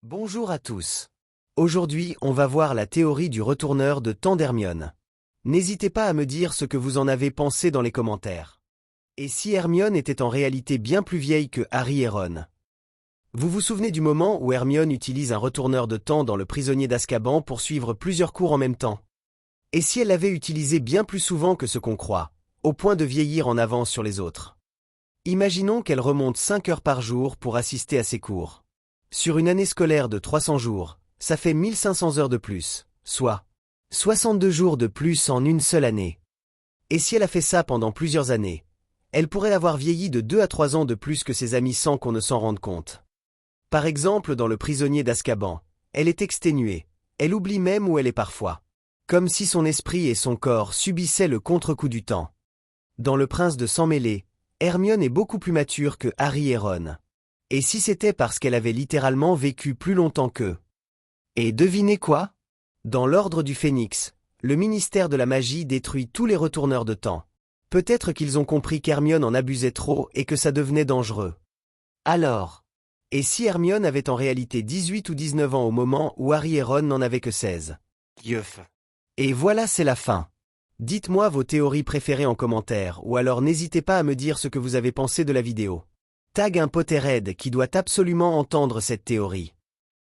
Bonjour à tous. Aujourd'hui, on va voir la théorie du retourneur de temps d'Hermione. N'hésitez pas à me dire ce que vous en avez pensé dans les commentaires. Et si Hermione était en réalité bien plus vieille que Harry et Ron? Vous vous souvenez du moment où Hermione utilise un retourneur de temps dans Le Prisonnier d'Azkaban pour suivre plusieurs cours en même temps? Et si elle l'avait utilisé bien plus souvent que ce qu'on croit, au point de vieillir en avance sur les autres? Imaginons qu'elle remonte 5 heures par jour pour assister à ses cours. Sur une année scolaire de 300 jours, ça fait 1500 heures de plus, soit 62 jours de plus en une seule année. Et si elle a fait ça pendant plusieurs années, elle pourrait avoir vieilli de 2 à 3 ans de plus que ses amis sans qu'on ne s'en rende compte. Par exemple, dans Le Prisonnier d'Azkaban, elle est exténuée, elle oublie même où elle est parfois. Comme si son esprit et son corps subissaient le contre-coup du temps. Dans Le Prince de Sang Mêlé, Hermione est beaucoup plus mature que Harry et Ron. Et si c'était parce qu'elle avait littéralement vécu plus longtemps qu'eux? Et devinez quoi? Dans l'Ordre du Phénix, le ministère de la magie détruit tous les retourneurs de temps. Peut-être qu'ils ont compris qu'Hermione en abusait trop et que ça devenait dangereux. Alors, et si Hermione avait en réalité 18 ou 19 ans au moment où Harry et Ron n'en avaient que 16? Yeuf. Et voilà, c'est la fin. Dites-moi vos théories préférées en commentaire, ou alors n'hésitez pas à me dire ce que vous avez pensé de la vidéo. Tag un Potterhead qui doit absolument entendre cette théorie.